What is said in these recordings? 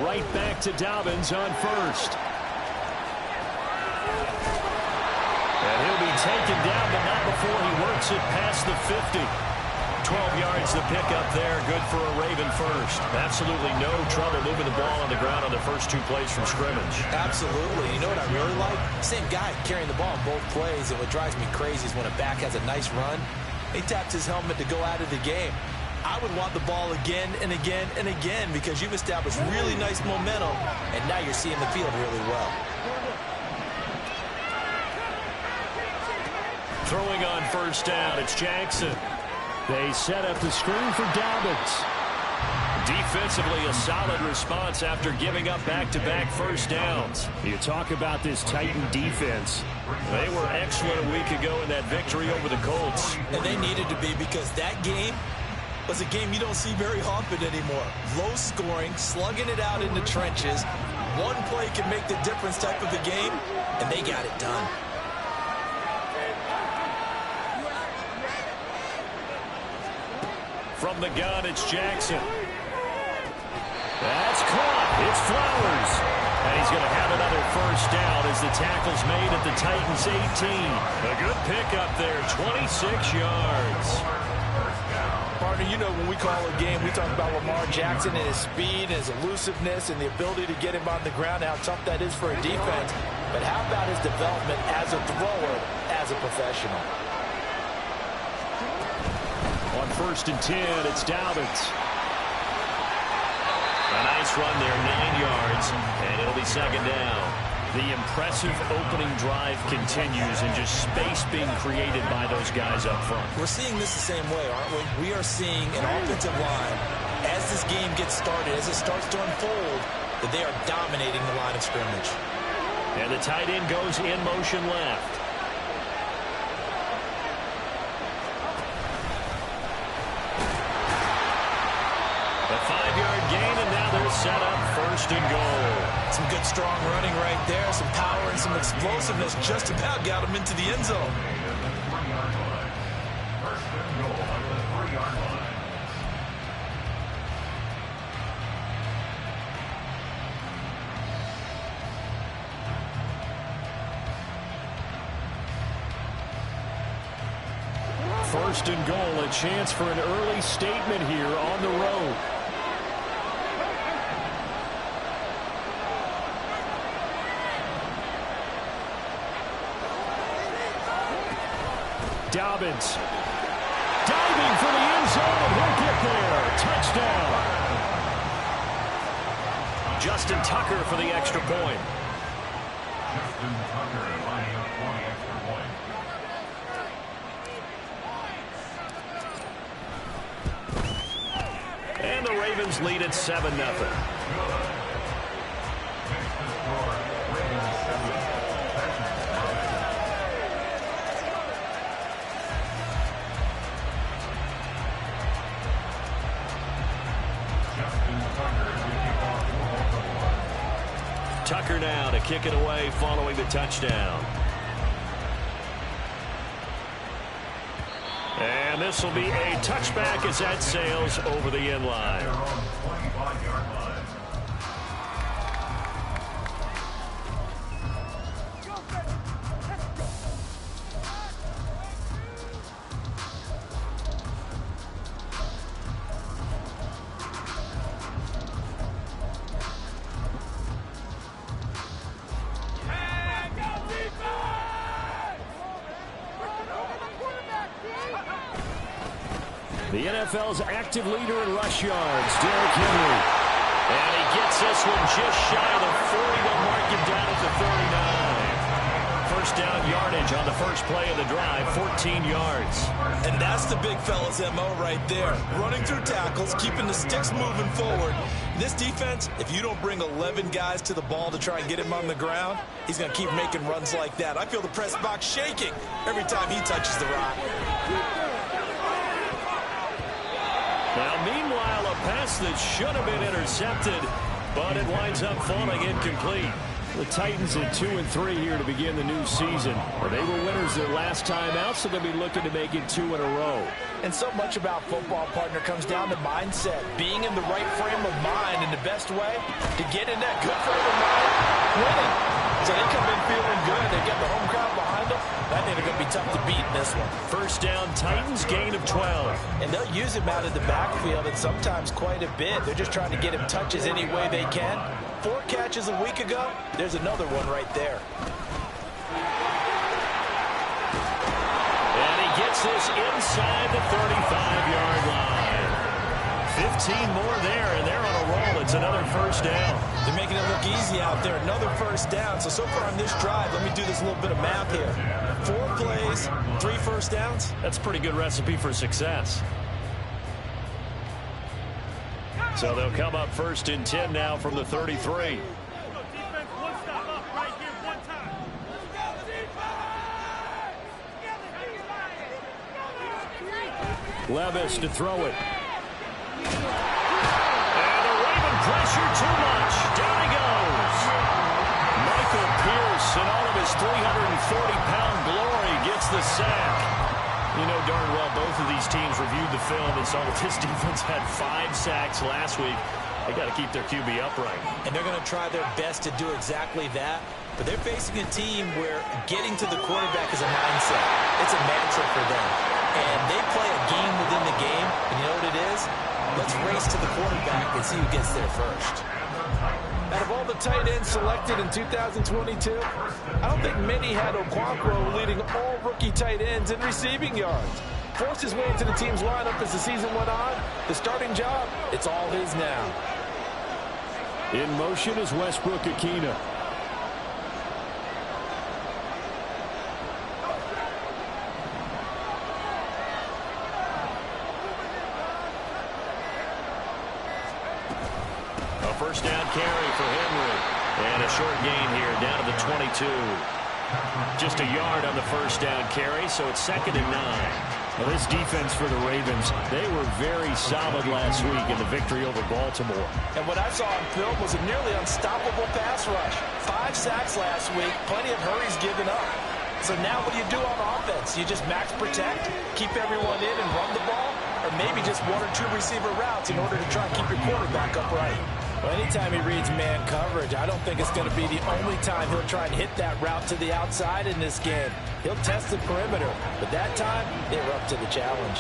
Right back to Dobbins on first. And he'll be taken down, but not before he works it past the 50. 12 yards the pickup there. Good for a Raven first. Absolutely no trouble moving the ball on the ground on the first 2 plays from scrimmage. Absolutely. You know what I really like? Same guy carrying the ball on both plays, and what drives me crazy is when a back has a nice run, he taps his helmet to go out of the game. I would want the ball again and again and again because you've established really nice momentum, and now you're seeing the field really well. Throwing on first down, it's Jackson. They set up the screen for Dobbins. Defensively, a solid response after giving up back-to-back first downs. You talk about this Titan defense. They were excellent a week ago in that victory over the Colts. And they needed to be because that game was a game you don't see very often anymore. Low scoring, slugging it out in the trenches. One play can make the difference type of a game, and they got it done. From the gun, it's Jackson. That's caught. It's Flowers. And he's going to have another first down as the tackle's made at the Titans' 18. A good pickup there, 26 yards. Partner, you know when we call a game, we talk about Lamar Jackson and his speed, and his elusiveness, and the ability to get him on the ground, how tough that is for a defense. But how about his development as a thrower, as a professional? On 1st and 10, it's Dobbins. A nice run there, 9 yards, and it'll be second down. The impressive opening drive continues, and just space being created by those guys up front. We're seeing this the same way, aren't we? We are seeing an offensive line, as this game gets started, as it starts to unfold, that they are dominating the line of scrimmage. And the tight end goes in motion left. A 5-yard gain, and now they're set up 1st and goal. Some good strong running right there, some power and some explosiveness just about got them into the end zone. First and goal, a chance for an early statement here on the road. Dobbins diving for the end zone, and he'll get there. Touchdown. Justin Tucker for the extra point. Justin Tucker lining up for the extra point. And the Ravens lead at 7-0. Tucker now to kick it away following the touchdown. And this will be a touchback as that sails over the end line. The NFL's active leader in rush yards, Derrick Henry. And he gets this one just shy of the 40. They'll mark him down at the 39. First down yardage on the first play of the drive, 14 yards. And that's the big fella's MO right there. Running through tackles, keeping the sticks moving forward. This defense, if you don't bring 11 guys to the ball to try and get him on the ground, he's going to keep making runs like that. I feel the press box shaking every time he touches the rock. Now, meanwhile, a pass that should have been intercepted, but it winds up falling incomplete. The Titans at 2-3 here to begin the new season. They were winners their last time out, so they'll be looking to make it 2 in a row. And so much about football, partner, comes down to mindset. Being in the right frame of mind, and the best way to get in that good frame of mind, winning. So they come in feeling good. They get the home crowd behind them. I think they're going to be tough to beat in this one. First down, Titans, gain of 12. And they'll use him out of the backfield, and sometimes quite a bit. They're just trying to get him touches any way they can. 4 catches a week ago. There's another one right there. And he gets this inside the 35-yard line. 15 more there, and they're on a roll. It's another first down. They're making it look easy out there. Another first down. So far on this drive, let me do this little bit of math here. 4 plays, 3 first downs. That's a pretty good recipe for success. So they'll come up first and 10 now from the 33. Levis to throw it. And the Raven pressure too much. Down he goes. Michael Pierce, in all of his 340-pound glory, gets the sack. You know darn well both of these teams reviewed the film and saw that this defense had 5 sacks last week. They got to keep their QB upright. And they're going to try their best to do exactly that. But they're facing a team where getting to the quarterback is a mindset. It's a mantra for them. And they play a game within the game. And you know what it is? Let's race to the quarterback and see who gets there first. Out of all the tight ends selected in 2022, I don't think many had Okonkwo leading all rookie tight ends in receiving yards. Forced his way into the team's lineup as the season went on. The starting job, it's all his now. In motion is Westbrook-Ikhine. First down carry for Henry. And a short gain here down to the 22. Just a yard on the first down carry, so it's 2nd and 9. Well, this defense for the Ravens, they were very solid last week in the victory over Baltimore. And what I saw on film was a nearly unstoppable pass rush. 5 sacks last week, plenty of hurries given up. So now what do you do on offense? You just max protect, keep everyone in and run the ball, or maybe just 1 or 2 receiver routes in order to try and keep your quarterback upright. Well, anytime he reads man coverage, I don't think it's going to be the only time he'll try and hit that route to the outside in this game. He'll test the perimeter, but that time, they were up to the challenge.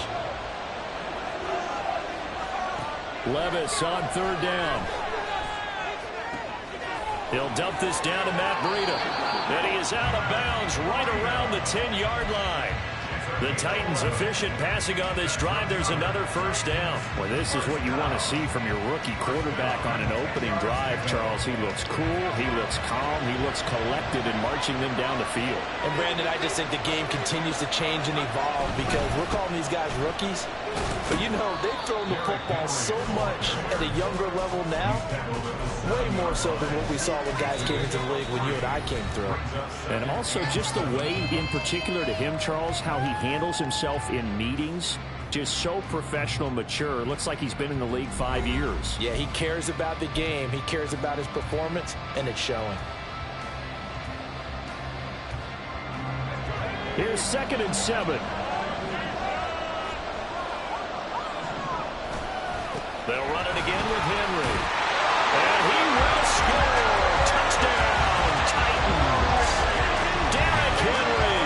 Levis on 3rd down. He'll dump this down to Matt Breida. And he is out of bounds right around the 10-yard line. The Titans efficient passing on this drive. There's another first down. Well, this is what you want to see from your rookie quarterback on an opening drive, Charles. He looks cool. He looks calm. He looks collected in marching them down the field. And, Brandon, I just think the game continues to change and evolve because we're calling these guys rookies. But, you know, they've thrown the football so much at a younger level now, way more so than what we saw when guys came into the league when you and I came through. And also just the way, in particular to him, Charles, how he handles himself in meetings. Just so professional, mature. Looks like he's been in the league 5 years. Yeah, he cares about the game. He cares about his performance, and it's showing. Here's 2nd and 7. They'll run it again with Henry. And he will score. Touchdown, Titans. Derrick Henry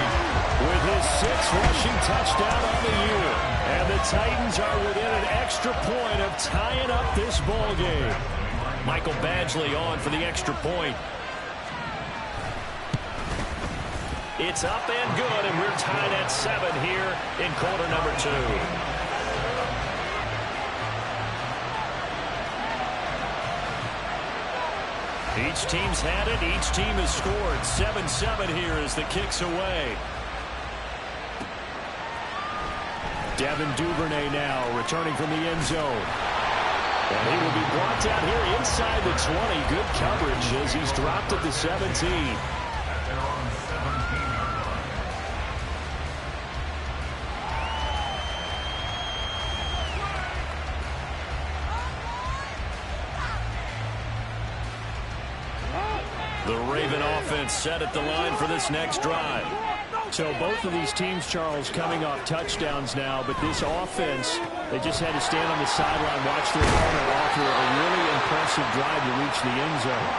with his 6th rushing touchdown on the year. And the Titans are within an extra point of tying up this ball game. Michael Badgley on for the extra point. It's up and good, and we're tied at 7 here in quarter number 2. Each team's had it. Each team has scored. 7-7 here as the kick's away. Devin Duvernay now returning from the end zone. And he will be brought down here inside the 20. Good coverage as he's dropped at the 17. The Raven offense set at the line for this next drive. So both of these teams, Charles, coming off touchdowns now, but this offense, they just had to stand on the sideline, watch their opponent offer a really impressive drive to reach the end zone.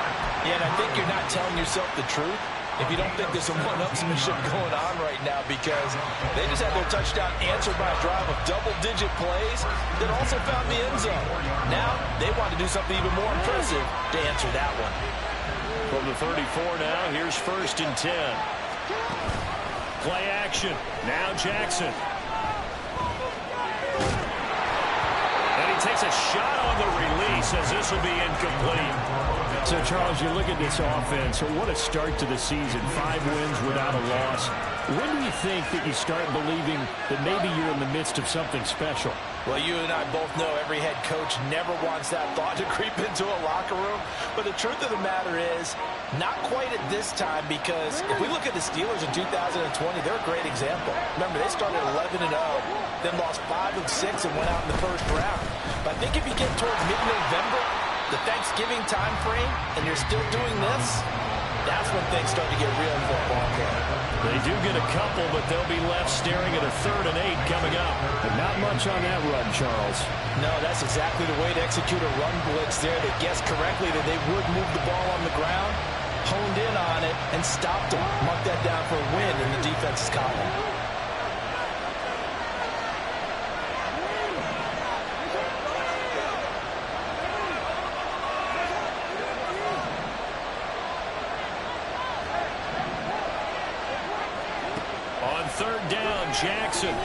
Yeah, and I think you're not telling yourself the truth if you don't think there's some one-upsmanship going on right now, because they just had their touchdown answered by a drive of double-digit plays that also found the end zone. Now they want to do something even more impressive to answer that one. From the 34 now, here's 1st and 10. Play action. Now Jackson. And he takes a shot on the release as this will be incomplete. So, Charles, you look at this offense, what a start to the season. 5 wins without a loss. When do you think that you start believing that maybe you're in the midst of something special? Well, you and I both know every head coach never wants that thought to creep into a locker room. But the truth of the matter is, not quite at this time, because if we look at the Steelers in 2020, they're a great example. Remember, they started 11-0, then lost 5 of 6 and went out in the first round. But I think if you get towards mid-November, the Thanksgiving time frame, and you're still doing this, that's when things start to get real in football. They do get a couple, but they'll be left staring at a 3rd and 8 coming up. But not much on that run, Charles. No, that's exactly the way to execute a run blitz there. They guessed correctly that they would move the ball on the ground, honed in on it, and stopped them. Mark that down for a win in the defense's column. On 3rd down, Jackson.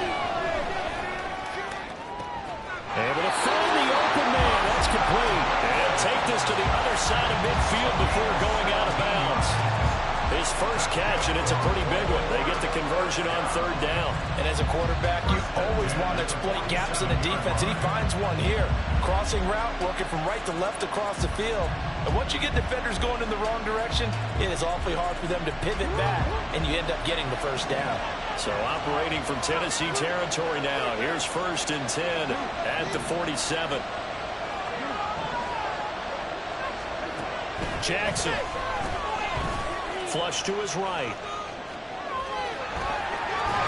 Able to find the open man. That's complete. And take this to the other side of midfield before going out of bounds. His first catch, and it's a pretty big one. They get the conversion on 3rd down. And as a quarterback, you always want to exploit gaps in the defense, and he finds one here. Crossing route, working from right to left across the field. And once you get defenders going in the wrong direction, it is awfully hard for them to pivot back, and you end up getting the first down. So operating from Tennessee territory now. Here's 1st and 10 at the 47. Jackson. Flush to his right.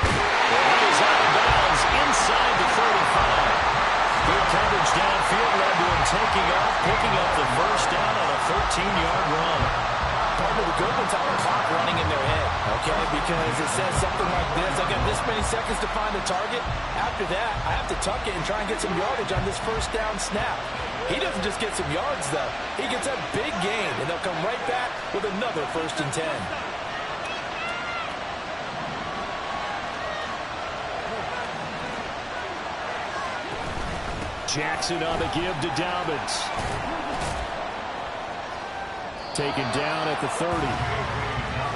He's out of bounds inside the 35. Good coverage downfield led to him taking off, picking up the first down on a 13-yard run. Part of the good ones have a clock running in their head, okay? Because it says something like this: I got this many seconds to find a target. After that, I have to tuck it and try and get some yardage on this first down snap. He doesn't just get some yards, though. He gets a big gain, and they'll come right back with another 1st and 10. Jackson on the give to Dobbins. Taken down at the 30.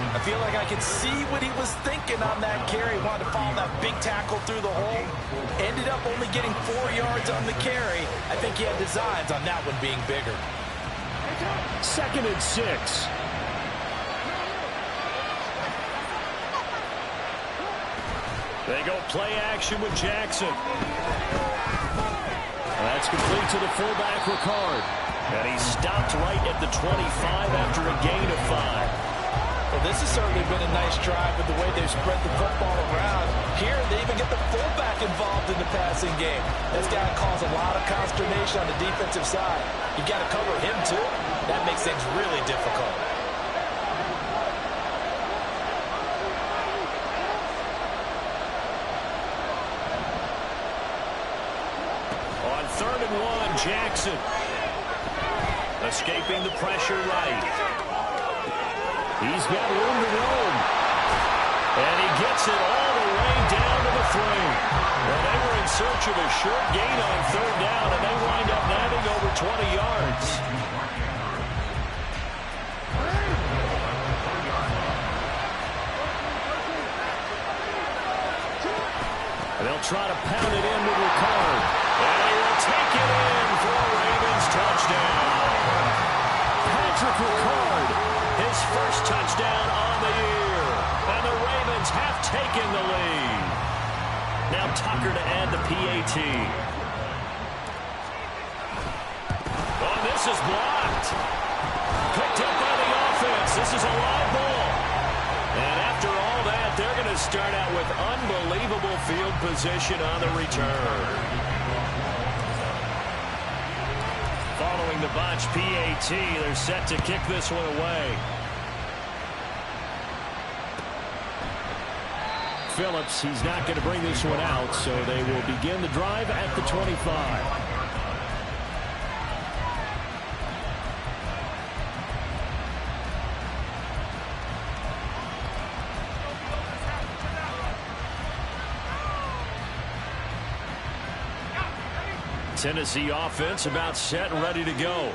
I feel like I can see what he was thinking on that carry. Wanted to follow that big tackle through the hole. Ended up only getting 4 yards on the carry. I think he had designs on that one being bigger. 2nd and 6. They go play action with Jackson. That's complete to the fullback, Ricard. And he stopped right at the 25 after a gain of 5. Well, this has certainly been a nice drive with the way they've spread the football around. Here, they even get the fullback involved in the passing game. That's got to cause a lot of consternation on the defensive side. You got to cover him, too. That makes things really difficult. On 3rd and 1, Jackson. Escaping the pressure right. He's got room to roam. And he gets it all the way down to the 3. Well, they were in search of a short gain on 3rd down, and they wind up landing over 20 yards. And they'll try to pound it in with Ricard. And he will take it in for a Ravens touchdown. Patrick Ricard, his first touchdown on the year. And the Ravens have taken the lead. Now Tucker to add the PAT. Oh, this is blocked. Picked up by the offense. This is a live ball. And after all that, they're going to start out with unbelievable field position on the return. Following the botch PAT, they're set to kick this one away. Phillips, he's not going to bring this one out, so they will begin the drive at the 25. Tennessee offense about set and ready to go.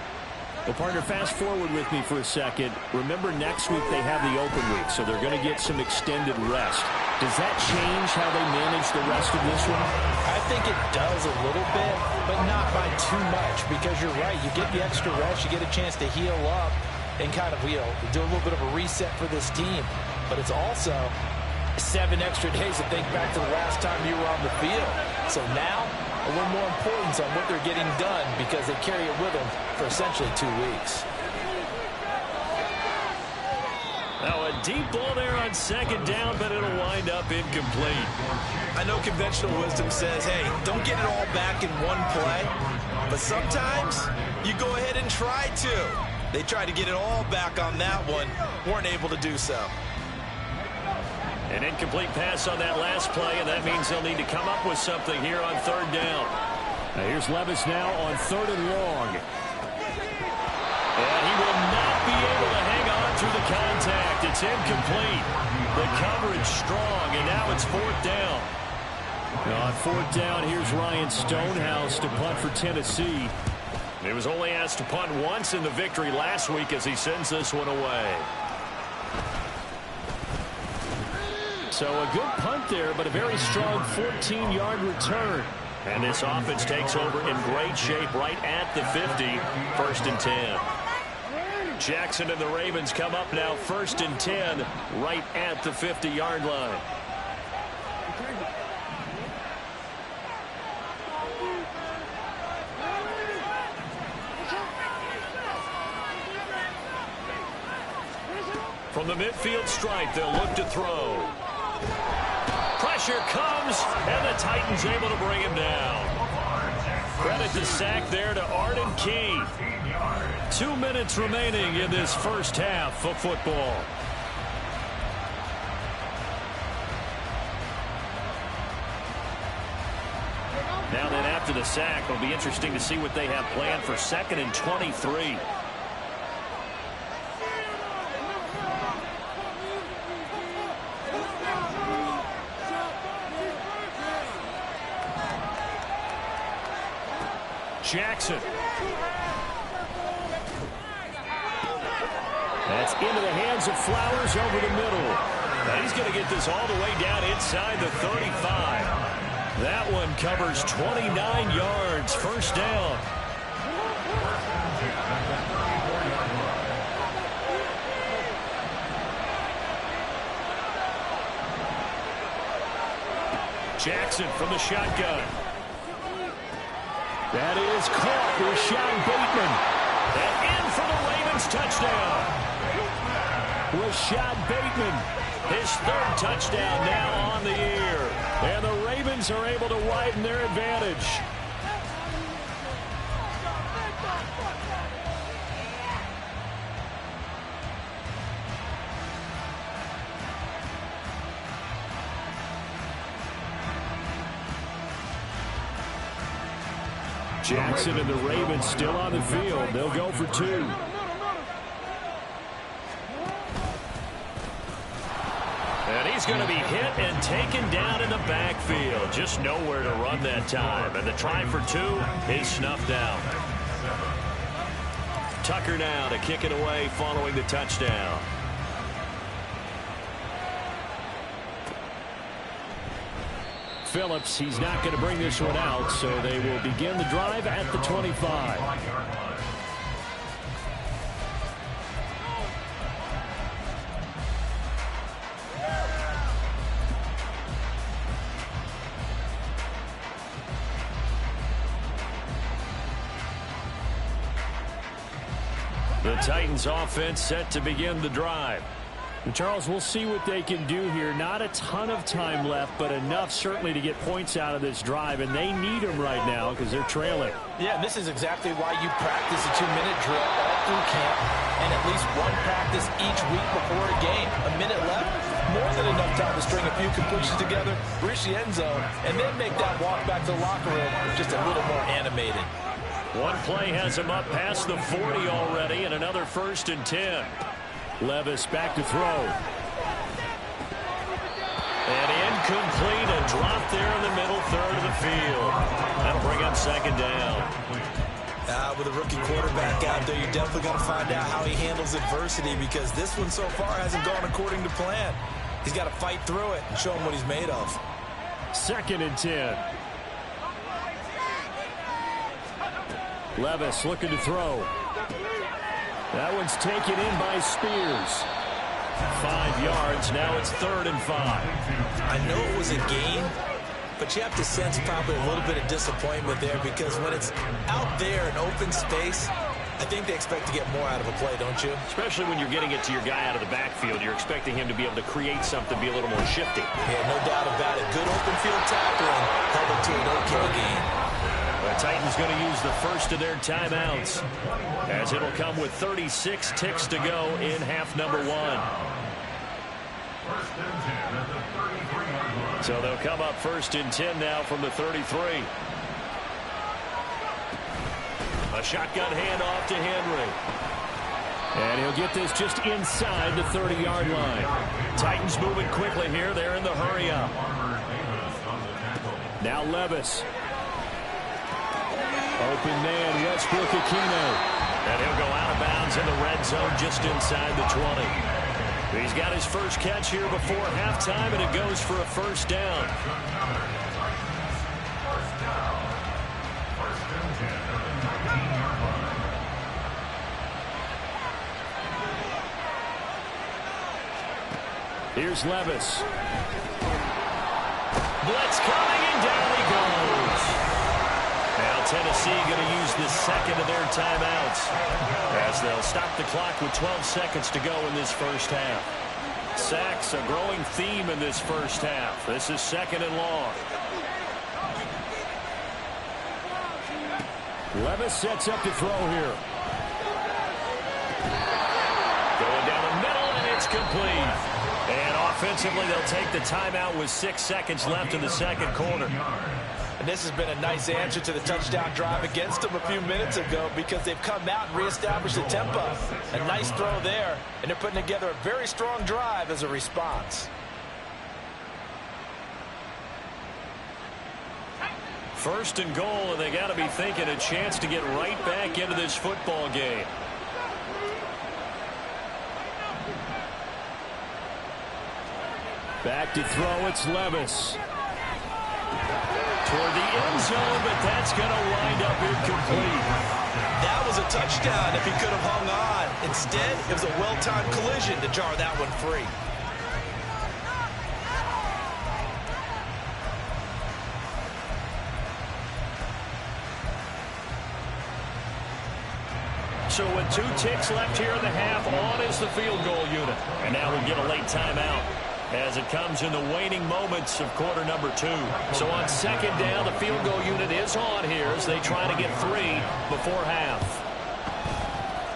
Well, partner, fast forward with me for a second. Remember, next week they have the open week, so they're going to get some extended rest. Does that change how they manage the rest of this one? I think it does a little bit, but not by too much, because you're right. You get the extra rest, you get a chance to heal up and kind of, do a little bit of a reset for this team. But it's also 7 extra days to think back to the last time you were on the field. So now, a little more importance on what they're getting done because they carry it with them for essentially 2 weeks. Now a deep ball there on second down, but it'll wind up incomplete. I know conventional wisdom says, hey, don't get it all back in one play. But sometimes you go ahead and try to. They tried to get it all back on that one. Weren't able to do so. An incomplete pass on that last play, and that means they'll need to come up with something here on third down. Now here's Levis now on third and long. And he will not be able to hang on through the contact. It's incomplete. The coverage strong, and now it's fourth down. Now on fourth down, here's Ryan Stonehouse to punt for Tennessee. He was only asked to punt once in the victory last week as he sends this one away. So a good punt there, but a very strong 14-yard return. And this offense takes over in great shape right at the 50, first and 10. Jackson and the Ravens come up now first and 10 right at the 50-yard line. From the midfield stripe, they'll look to throw. Pressure comes, and the Titans able to bring him down. Credit the sack there to Arden Key. 2 minutes remaining in this first half of football. Now then, after the sack, it'll be interesting to see what they have planned for 2nd and 23. Jackson. That's into the hands of Flowers over the middle. And he's going to get this all the way down inside the 35. That one covers 29 yards. First down. Jackson from the shotgun. That is caught. Rashad Bateman. And in for the Ravens touchdown. Rashad Bateman, his 3rd touchdown now on the year. And the Ravens are able to widen their advantage. Jackson and the Ravens still on the field. They'll go for 2. And he's going to be hit and taken down in the backfield. Just nowhere to run that time. And the try for 2 is snuffed out. Tucker now to kick it away following the touchdown. Phillips, he's not going to bring this one out, so they will begin the drive at the 25. The Titans offense set to begin the drive. Charles, we'll see what they can do here. Not a ton of time left, but enough certainly to get points out of this drive, and they need them right now because they're trailing. Yeah, this is exactly why you practice a 2-minute drill all through camp and at least one practice each week before a game. A minute left, more than enough time to string a few completions together, reach the end zone, and then make that walk back to the locker room just a little more animated. One play has him up past the 40 already, and another 1st and 10. Levis back to throw. And incomplete, a drop there in the middle third of the field. That'll bring up 2nd down. With a rookie quarterback out there, you definitely got to find out how he handles adversity because this one so far hasn't gone according to plan. He's got to fight through it and show him what he's made of. 2nd and 10. Levis looking to throw. That one's taken in by Spears. 5 yards. Now it's 3rd and 5. I know it was a gain, but you have to sense probably a little bit of disappointment there because when it's out there in open space, I think they expect to get more out of a play, don't you? Especially when you're getting it to your guy out of the backfield. You're expecting him to be able to create something, be a little more shifty. Yeah, no doubt about it. Good open field tackling, held it to an okay gain. The Titans going to use the first of their timeouts as it'll come with 36 ticks to go in half number 1. So they'll come up 1st and 10 now from the 33. A shotgun handoff to Henry. And he'll get this just inside the 30-yard line. Titans moving quickly here. They're in the hurry up. Now Levis. Open man, Westbrook-Ikhine. And he'll go out of bounds in the red zone just inside the 20. He's got his first catch here before halftime, and it goes for a 1st down. Here's Levis. Blitz coming, and down he goes. Now Tennessee going to use the 2nd of their timeouts as they'll stop the clock with 12 seconds to go in this first half. Sacks, a growing theme in this first half. This is 2nd and long. Levis sets up to throw here. Going down the middle, and it's complete. And offensively, they'll take the timeout with 6 seconds left in the 2nd quarter. And this has been a nice answer to the touchdown drive against them a few minutes ago because they've come out and reestablished the tempo. A nice throw there, and they're putting together a very strong drive as a response. 1st and goal, and they got to be thinking a chance to get right back into this football game. Back to throw, it's Levis. Toward the end zone, but that's going to wind up incomplete. That was a touchdown if he could have hung on. Instead, it was a well-timed collision to jar that one free. So with 2 ticks left here in the half, on is the field goal unit. And now we'll get a late timeout as it comes in the waning moments of quarter number 2. So on 2nd down, the field goal unit is on here as they try to get 3 before half.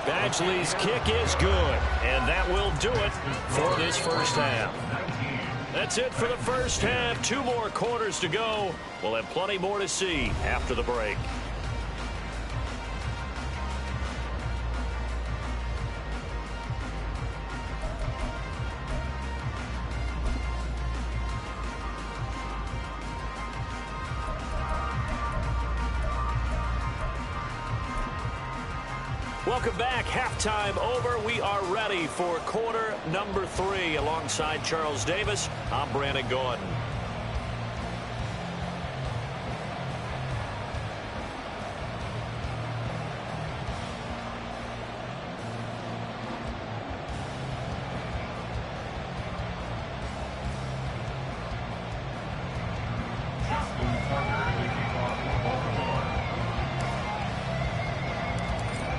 Badgley's kick is good, and that will do it for this first half. That's it for the first half. 2 more quarters to go. We'll have plenty more to see after the break. Welcome back. Halftime over. We are ready for quarter number 3. Alongside Charles Davis, I'm Brandon Gaudin.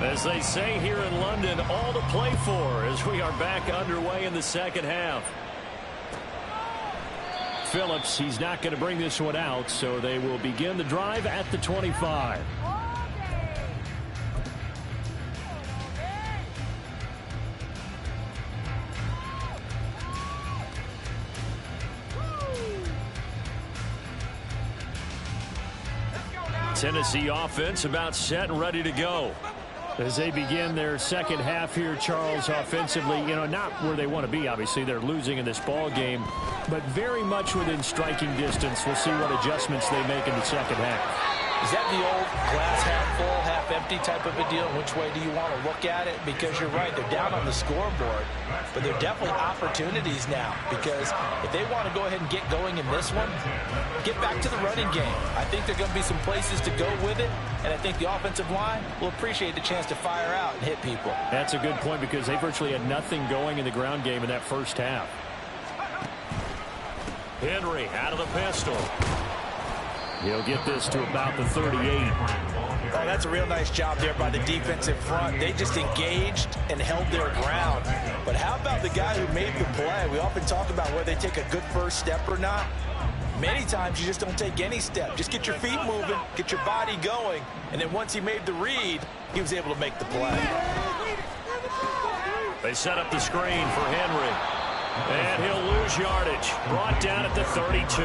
As they say here in London, all to play for as we are back underway in the second half. Phillips, he's not going to bring this one out, so they will begin the drive at the 25. Tennessee offense about set and ready to go. As they begin their second half here, Charles, offensively, not where they want to be. Obviously, they're losing in this ball game, but very much within striking distance. We'll see what adjustments they make in the second half. Is that the old glass half full, half empty type of a deal? Which way do you want to look at it? Because you're right, they're down on the scoreboard, but there are definitely opportunities now, because if they want to go ahead and get going in this one, get back to the running game. I think there are going to be some places to go with it, and I think the offensive line will appreciate the chance to fire out and hit people. That's a good point, because they virtually had nothing going in the ground game in that first half. Henry out of the pistol. He'll get this to about the 38. Oh, that's a real nice job there by the defensive front. They just engaged and held their ground. But how about the guy who made the play? We often talk about whether they take a good first step or not. Many times you just don't take any step. Just get your feet moving, get your body going, and then once he made the read, he was able to make the play. They set up the screen for Henry. And he'll lose yardage. Brought down at the 32.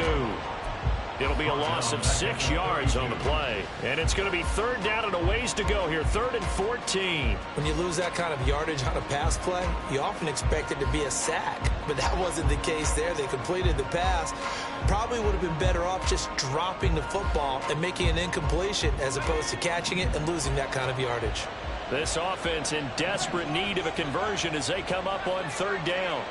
It'll be a loss of 6 yards on the play. And it's going to be third down and a ways to go here. 3rd and 14. When you lose that kind of yardage on a pass play, you often expect it to be a sack. But that wasn't the case there. They completed the pass. Probably would have been better off just dropping the football and making an incompletion as opposed to catching it and losing that kind of yardage. This offense in desperate need of a conversion as they come up on 3rd down.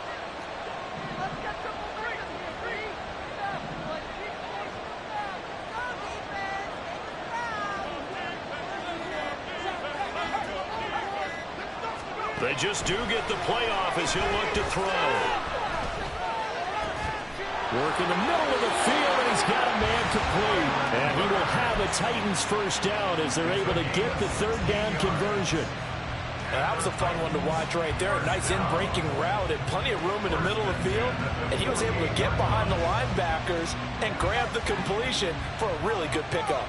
They just do get the playoff as he'll look to throw. Work in the middle of the field, and he's got a man complete. And he will have a Titans first down as they're able to get the 3rd down conversion. That was a fun one to watch right there. A nice in-breaking route and plenty of room in the middle of the field. And he was able to get behind the linebackers and grab the completion for a really good pickup.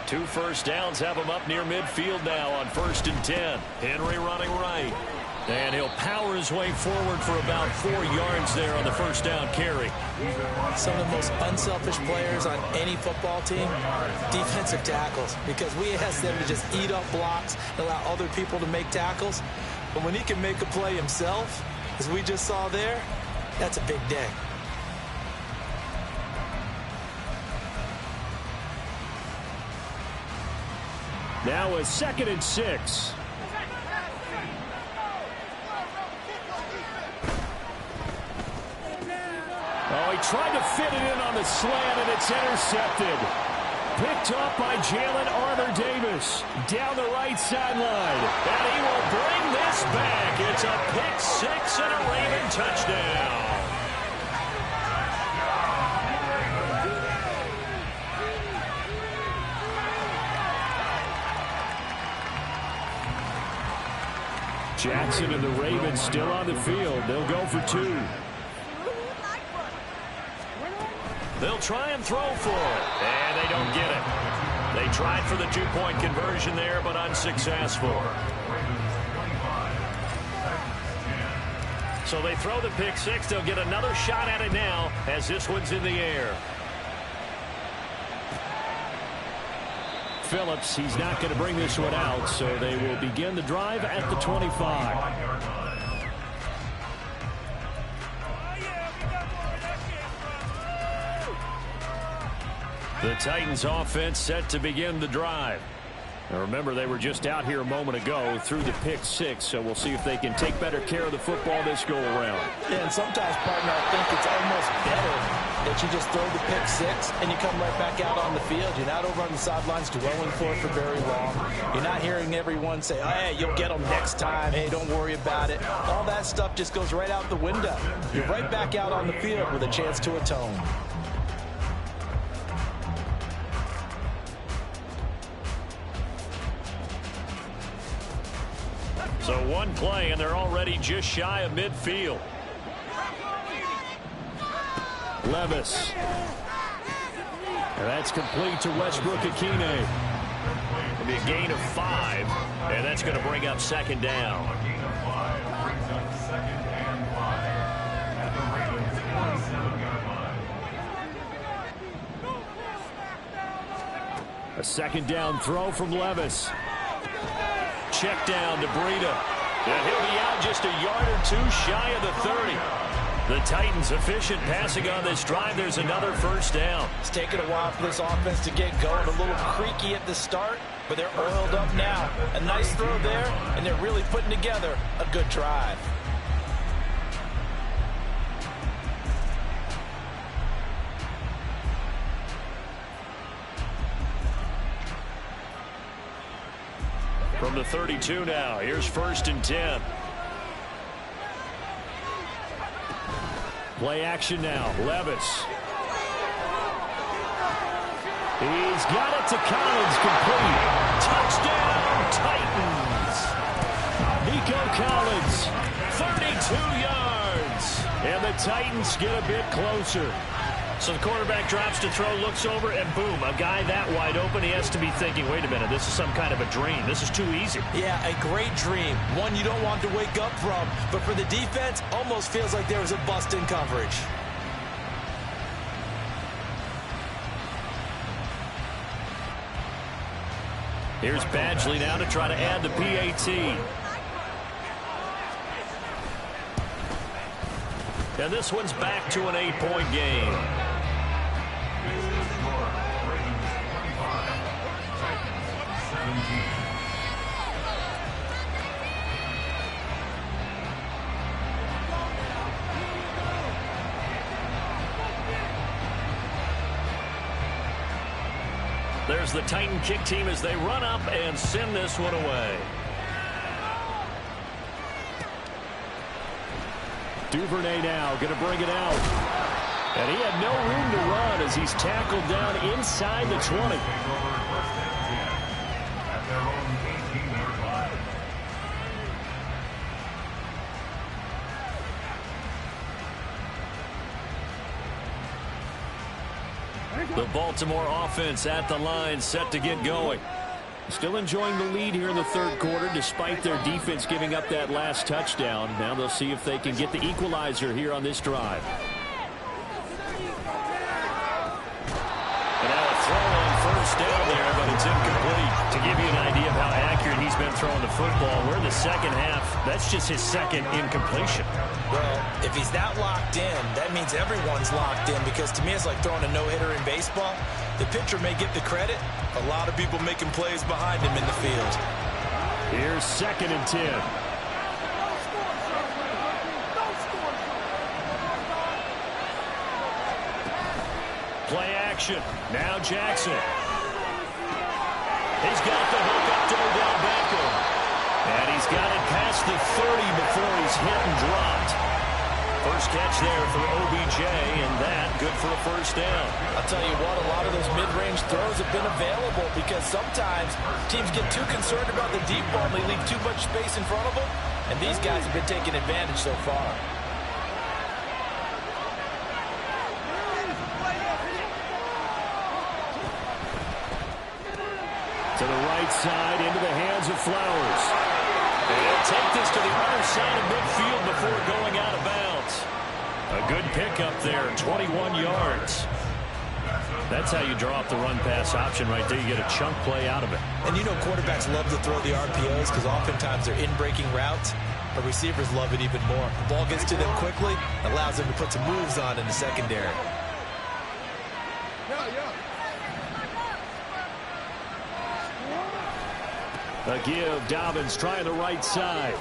2 first downs have him up near midfield now on 1st and 10. Henry running right. And he'll power his way forward for about 4 yards there on the first down carry. Some of the most unselfish players on any football team, defensive tackles, because we ask them to just eat up blocks and allow other people to make tackles. But when he can make a play himself, as we just saw there, that's a big day. Now a 2nd and 6. Oh, he tried to fit it in on the slant, and it's intercepted. Picked up by Jalen Armour-Davis down the right sideline. And he will bring this back. It's a pick 6 and a Raven touchdown. Jackson and the Ravens still on the field. They'll go for 2. They'll try and throw for it, and they don't get it. They tried for the 2-point conversion there, but unsuccessful. So they throw the pick 6. They'll get another shot at it now as this one's in the air. Phillips, he's not going to bring this one out, so they will begin the drive at the 25. The Titans offense set to begin the drive. Now remember, they were just out here a moment ago through the pick 6, so we'll see if they can take better care of the football this go around. Yeah, and sometimes, partner, I think it's almost better that you just throw the pick 6 and you come right back out on the field. You're not over on the sidelines dwelling for it for very long. You're not hearing everyone say, oh, hey, you'll get them next time. Hey, don't worry about it. All that stuff just goes right out the window. You're right back out on the field with a chance to atone. So one play, and they're already just shy of midfield. Levis. And that's complete to Westbrook-Ikhine. It'll be a gain of 5, and that's going to bring up second down. A second down throw from Levis. Check down to Breida. And he'll be out just a yard or two shy of the 30. The Titans efficient passing on this drive. There's another first down. It's taken a while for this offense to get going. A little creaky at the start, but they're oiled up now. A nice throw there, and they're really putting together a good drive. From the 32 now, here's 1st and 10. Play action now, Levis. He's got it to Collins, complete. Touchdown, Titans. Nico Collins, 32 yards. And the Titans get a bit closer. So the quarterback drops to throw, looks over, and boom, a guy that wide open, he has to be thinking, wait a minute, this is some kind of a dream. This is too easy. Yeah, a great dream. One you don't want to wake up from. But for the defense, almost feels like there was a bust in coverage. Here's Badgley now to try to add the PAT. And this one's back to an 8-point game. There's the Titan kick team as they run up and send this one away. Duvernay now going to bring it out. And he had no room to run as he's tackled down inside the 20. The Baltimore offense at the line, set to get going. Still enjoying the lead here in the third quarter despite their defense giving up that last touchdown. Now they'll see if they can get the equalizer here on this drive. And now a throw on first down there, but it's incomplete. To give you an idea of how accurate he's been throwing the football, we're in the second half. That's just his second incompletion. Well, if he's that locked in, that means everyone's locked in, because to me it's like throwing a no-hitter in baseball. The pitcher may get the credit. A lot of people making plays behind him in the field. Here's 2nd and 10. Play action. Now Jackson. He's got the hook up to Odell Beckham. And he's got it past the 30 before he's hit and dropped. First catch there for OBJ, and that good for a first down. I'll tell you what, a lot of those mid-range throws have been available because sometimes teams get too concerned about the deep ball and they leave too much space in front of them, and these guys have been taking advantage so far. To the right side, into the hands of Flowers. And he'll take this to the other side of midfield before going out of bounds. A good pickup there, 21 yards. That's how you draw up the run-pass option right there. You get a chunk play out of it. And you know quarterbacks love to throw the RPOs because oftentimes they're in-breaking routes, but receivers love it even more. The ball gets to them quickly, allows them to put some moves on in the secondary. A give, Dobbins trying the right side.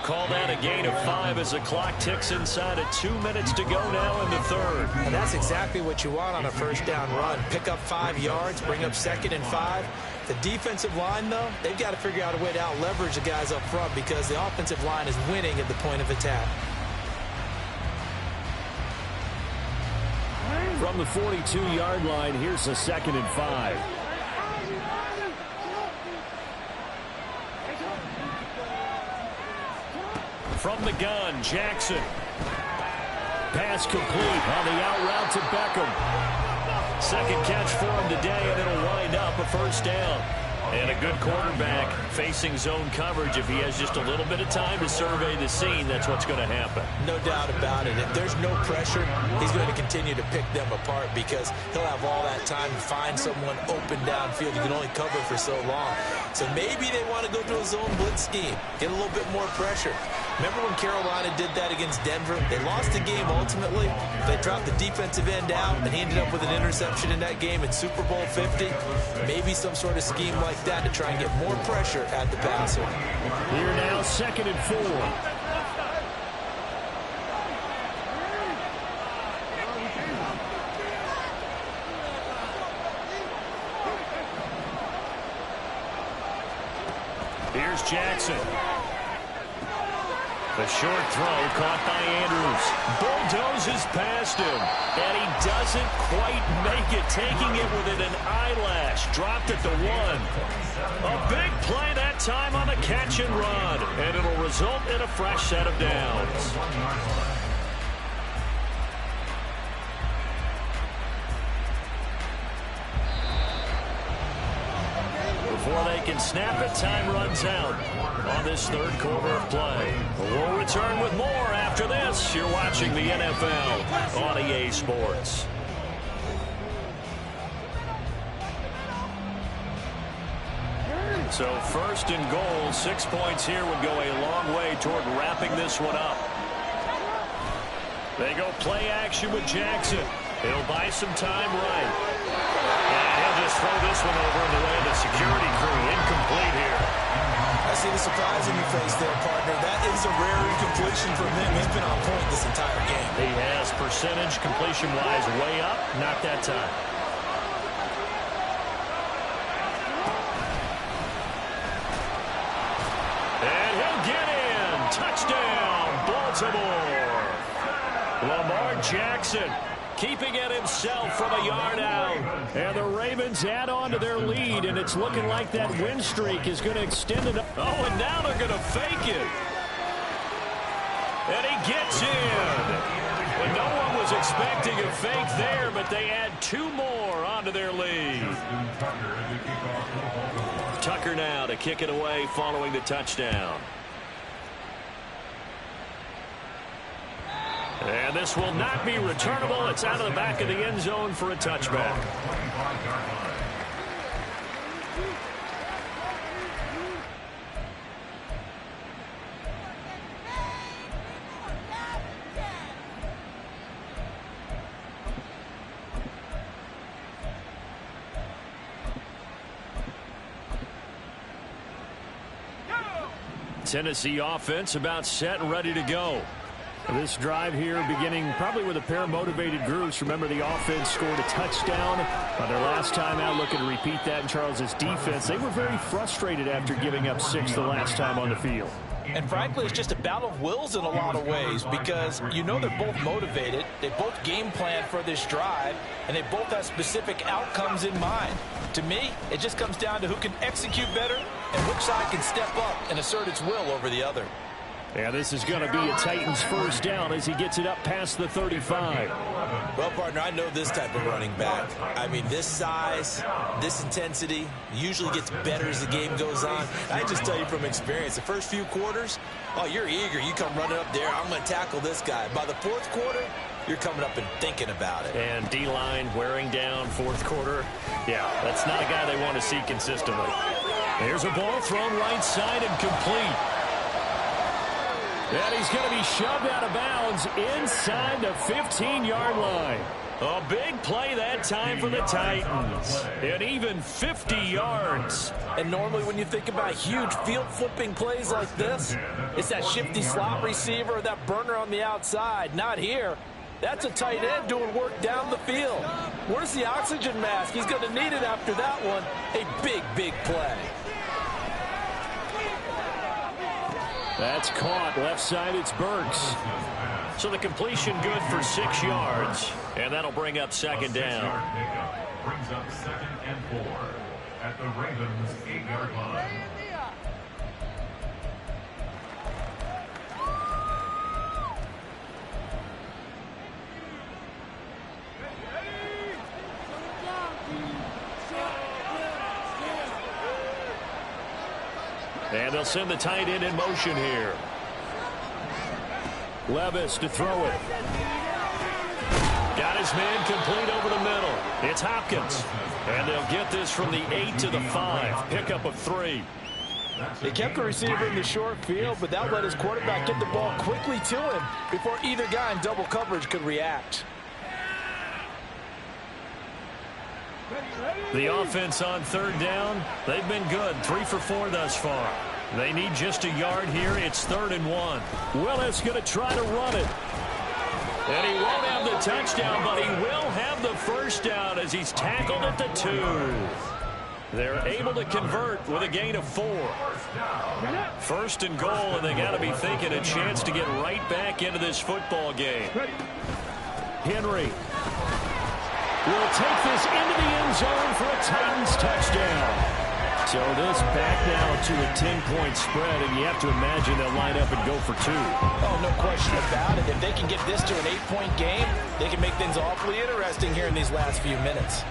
Call that a gain of 5 as the clock ticks inside of 2 minutes to go now in the third. And that's exactly what you want on a first down run. Pick up 5 yards, bring up 2nd and 5. The defensive line, though, they've got to figure out a way to out-leverage the guys up front because the offensive line is winning at the point of attack. From the 42-yard line, here's a 2nd and 5. from the gun. Jackson. Pass complete on the out route to Beckham. Second catch for him today, and it'll wind up a first down. And a good quarterback facing zone coverage. If he has just a little bit of time to survey the scene, that's what's going to happen. No doubt about it. If there's no pressure, he's going to continue to pick them apart because he'll have all that time to find someone open downfield. He can only cover for so long. So maybe they want to go to a zone blitz scheme, get a little bit more pressure. Remember when Carolina did that against Denver? They lost the game ultimately. They dropped the defensive end out, and he ended up with an interception in that game in Super Bowl 50. Maybe some sort of scheme like that to try and get more pressure at the passer. Here now, 2nd and 4. Here's Jackson. The short throw caught by Andrews. Bulldozes past him. And he doesn't quite make it, taking it within an eyelash. Dropped at the 1. A big play that time on the catch and run. And it'll result in a fresh set of downs. Before they can snap it, time runs out on this third quarter of play. We'll return with more after this. You're watching the NFL on EA Sports. So 1st and goal, 6 points here would go a long way toward wrapping this one up. They go play action with Jackson. He'll buy some time right. And he'll just throw this one over in the way of the security crew. Incomplete here. I see the surprise in your face there, partner. That is a rare incompletion from him. He's been on point this entire game. He has percentage completion-wise way up. Not that time. And he'll get in. Touchdown, Baltimore. Lamar Jackson keeping it himself from a yard out. And the Ravens add on to their lead, and it's looking like that win streak is going to extend it. Oh, and now they're going to fake it. And he gets in. And no one was expecting a fake there, but they add 2 more onto their lead. Tucker now to kick it away following the touchdown. And this will not be returnable. It's out of the back of the end zone for a touchback. Tennessee offense about set and ready to go. This drive here beginning probably with a pair of motivated groups. Remember, the offense scored a touchdown on their last time out. Looking to repeat that in Charles's defense. They were very frustrated after giving up 6 the last time on the field. And frankly, it's just a battle of wills in a lot of ways because you know they're both motivated. They both game plan for this drive, and they both have specific outcomes in mind. To me, it just comes down to who can execute better and which side can step up and assert its will over the other. Yeah, this is going to be a Titans first down as he gets it up past the 35. Well, partner, I know this type of running back. I mean, this size, this intensity usually gets better as the game goes on. I just tell you from experience, the first few quarters, oh, you're eager. You come running up there, I'm going to tackle this guy. By the 4th quarter, you're coming up and thinking about it. And D-line wearing down 4th quarter. Yeah, that's not a guy they want to see consistently. There's a ball thrown right side and complete. And he's going to be shoved out of bounds inside the 15-yard line. A big play that time for the Titans. And even 50 yards. And normally when you think about huge field-flipping plays like this, it's that shifty slot receiver or that burner on the outside. Not here. That's a tight end doing work down the field. Where's the oxygen mask? He's going to need it after that one. A big, big play. That's caught. Left side, it's Burks. So the completion good for 6 yards. And that'll bring up 2nd down. Brings up 2nd and 4 at the Ravens 8-yard line. And they'll send the tight end in motion here. Levis to throw it. Got his man complete over the middle. It's Hopkins. And they'll get this from the 8 to the 5. Pickup of 3. They kept the receiver in the short field, but that let his quarterback get the ball quickly to him before either guy in double coverage could react. The offense on third down, they've been good. 3 for 4 thus far. They need just a yard here. It's 3rd and 1. Willis going to try to run it. And he won't have the touchdown, but he will have the first down as he's tackled at the 2. They're able to convert with a gain of 4. 1st and goal, and they got to be thinking a chance to get right back into this football game. Henry will take this into the end zone for a Titans touchdown. So this back now to a 10-point spread, and you have to imagine they'll line up and go for 2. Oh, no question about it. If they can get this to an 8-point game, they can make things awfully interesting here in these last few minutes.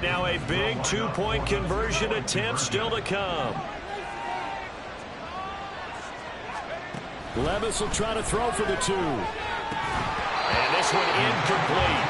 Now a big 2-point conversion attempt still to come. Levis will try to throw for the 2. And this one incomplete.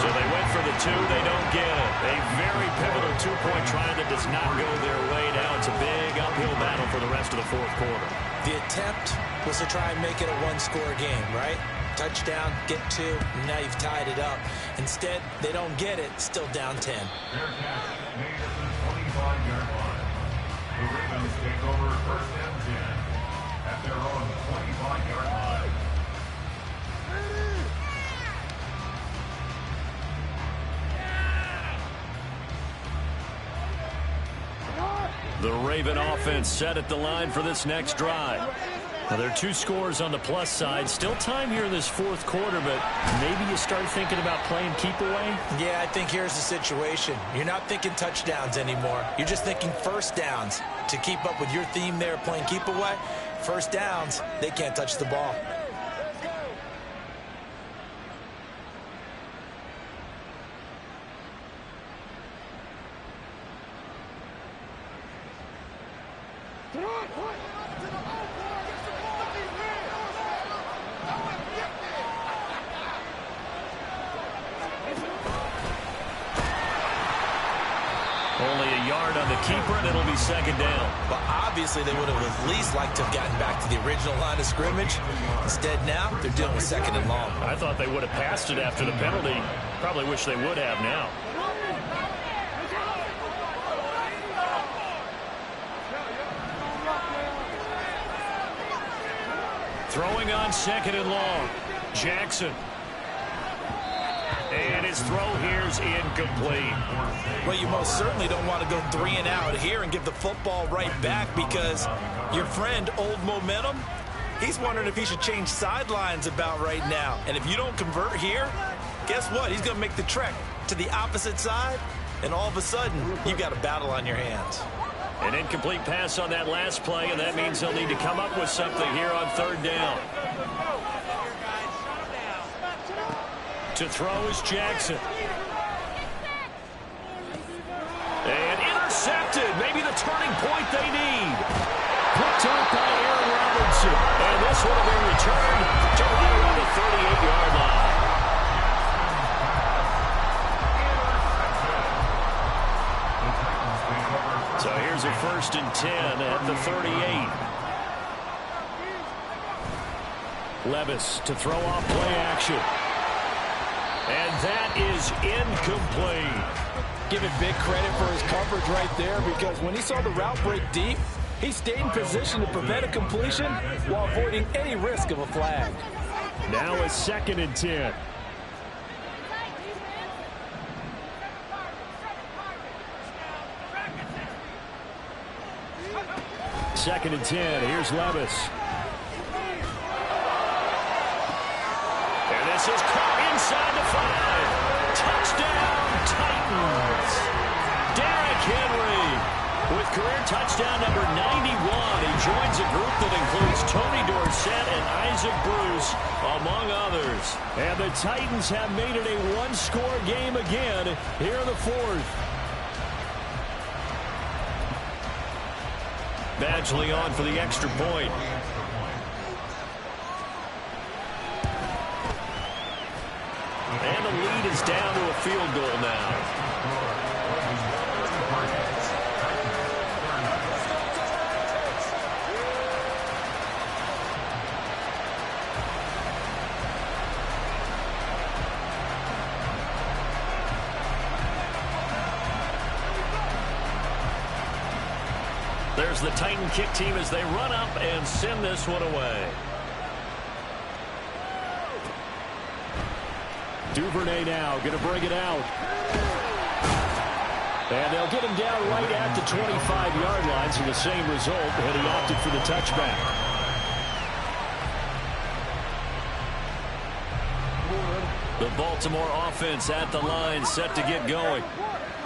So they went for the 2. They don't get it. A very pivotal 2-point try that does not go their way. Now it's a big uphill battle for the rest of the 4th quarter. The attempt was to try and make it a 1-score game, right? Touchdown, get 2, and now you've tied it up. Instead, they don't get it, still down 10. Fair catch made at the 25-yard line. The Ravens take over 1st and 10 at their own 25-yard line. The Raven offense set at the line for this next drive. Now, there are 2 scores on the plus side. Still time here in this 4th quarter, but maybe you start thinking about playing keep away? Yeah, I think here's the situation. You're not thinking touchdowns anymore. You're just thinking first downs. To keep up with your theme there, playing keep away, first downs, they can't touch the ball. Only a yard on the keeper, and it'll be 2nd down. But obviously they would have at least liked to have gotten back to the original line of scrimmage. Instead now, they're dealing with 2nd and long. I thought they would have passed it after the penalty. Probably wish they would have now. Throwing on 2nd and long. Jackson. And his throw here's incomplete. Well, you most certainly don't want to go 3 and out here and give the football right back, because your friend, Old Momentum, he's wondering if he should change sidelines about right now. And if you don't convert here, guess what? He's going to make the trek to the opposite side, and all of a sudden, you've got a battle on your hands. An incomplete pass on that last play, and that means they'll need to come up with something here on 3rd down. To throw is Jackson. And intercepted. Maybe the turning point they need. Picked up by Aaron Robertson. And this will be returned to right around the 38-yard line. So here's a 1st and 10 at the 38. Levis to throw off play action. And that is incomplete. Give it big credit for his coverage right there, because when he saw the route break deep, he stayed in position to prevent a completion while avoiding any risk of a flag. Now a 2nd and 10. Second and 10. Here's Levis. And this is caught inside the 5. career touchdown number 91. He joins a group that includes Tony Dorsett and Isaac Bruce, among others. And the Titans have made it a one-score game again here in the fourth. Badgley on for the extra point. And the lead is down to a field goal now. There's the Titan kick team as they run up and send this one away. Duvernay now going to bring it out. And they'll get him down right at the 25-yard line, so the same result, and he opted for the touchback. The Baltimore offense at the line, set to get going.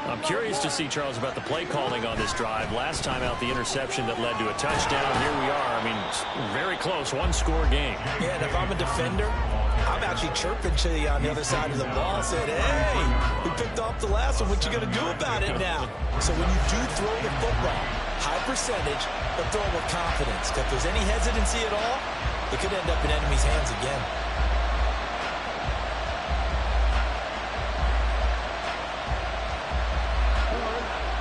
I'm curious to see, Charles, about the play calling on this drive. Last time out, the interception that led to a touchdown. Here we are. I mean, very close, one-score game. Yeah, and if I'm a defender, I'm actually chirping to you on the other side of the ball, saying, hey, we picked off the last one. What you going to do about it now? So when you do throw the football, high percentage, but throw it with confidence. If there's any hesitancy at all, it could end up in enemy's hands again.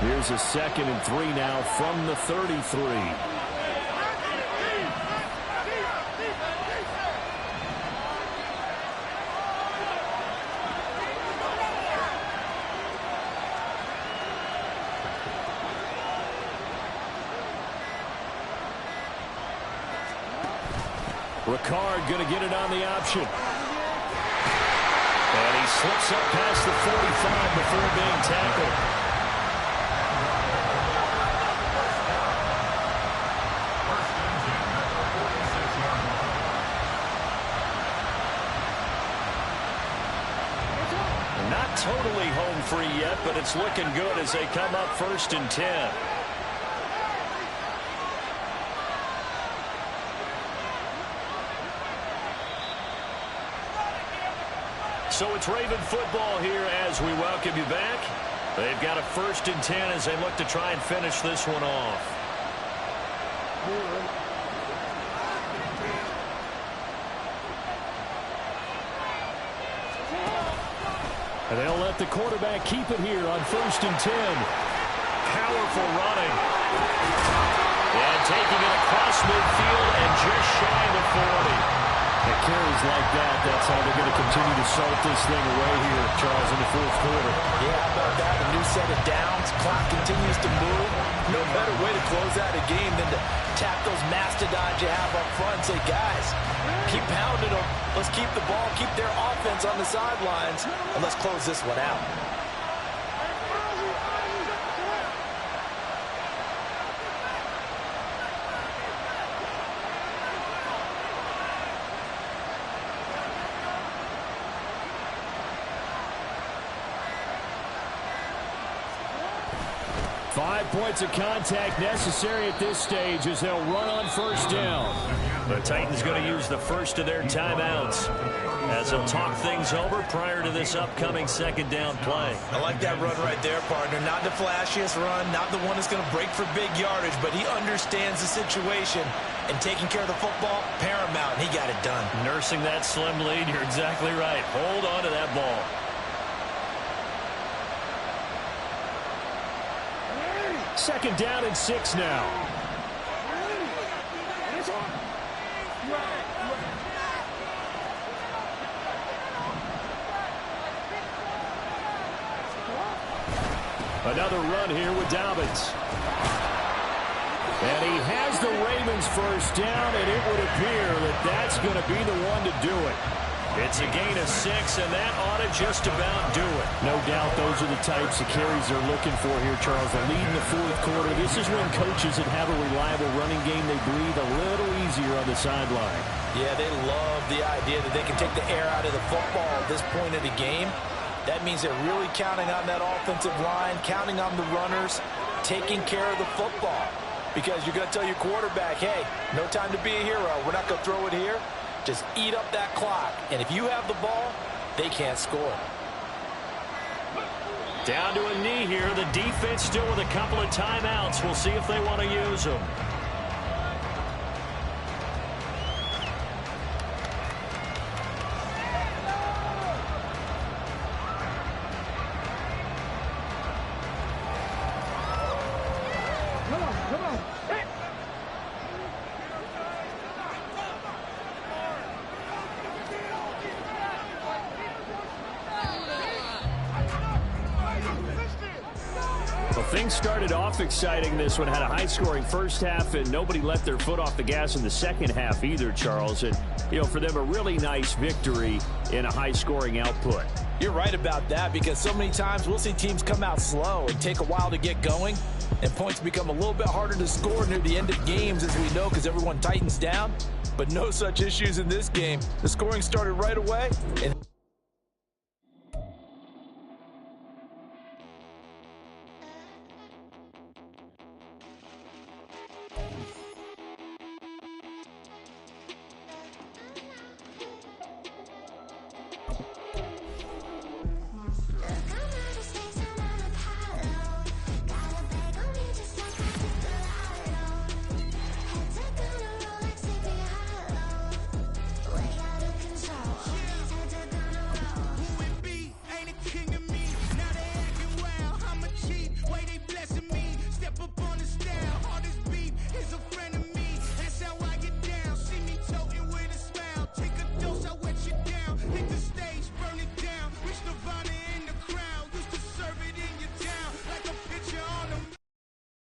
Here's a 2nd and 3 now from the 33. Ricard going to get it on the option. And he slips up past the 45 before being tackled. Not totally home free yet, but it's looking good as they come up 1st and 10. So it's Raven football here as we welcome you back. They've got a 1st and 10 as they look to try and finish this one off. And they'll let the quarterback keep it here on 1st and 10. Powerful running. And taking it across midfield and just shy of the 40. And carries like that, that's how they're going to continue to salt this thing away here, Charles, in the 4th quarter. Yeah, how about that? A new set of downs. Clock continues to move. No better way to close out a game than to tap those mastodons you have up front and say, guys, keep pounding them. Let's keep the ball, keep their offense on the sidelines, and let's close this one out. Points of contact necessary at this stage as they'll run on 1st down. The Titans going to use the first of their timeouts as they'll talk things over prior to this upcoming 2nd down play. I like that run right there, partner. Not the flashiest run, not the one that's going to break for big yardage, but he understands the situation, and taking care of the football, paramount, and he got it done. Nursing that slim lead, you're exactly right. Hold on to that ball. Second down and 6 now. Another run here with Dobbins. And he has the Ravens 1st down, and it would appear that that's going to be the one to do it. It's a gain of 6, and that ought to just about do it. No doubt those are the types of carries they're looking for here, Charles. The lead in the 4th quarter. This is when coaches that have a reliable running game, they breathe a little easier on the sideline. Yeah, they love the idea that they can take the air out of the football at this point of the game. That means they're really counting on that offensive line, counting on the runners. taking care of the football. Because you're going to tell your quarterback, hey, no time to be a hero. We're not going to throw it here. Just eat up that clock. And if you have the ball, they can't score. Down to a knee here. The defense still with a couple of timeouts. We'll see if they want to use them. Things started off exciting. This one had a high-scoring first half, and nobody let their foot off the gas in the second half either, Charles. And, for them, a really nice victory in a high-scoring output. You're right about that, because so many times we'll see teams come out slow and take a while to get going, and points become a little bit harder to score near the end of games, as we know, because everyone tightens down. But no such issues in this game. The scoring started right away, and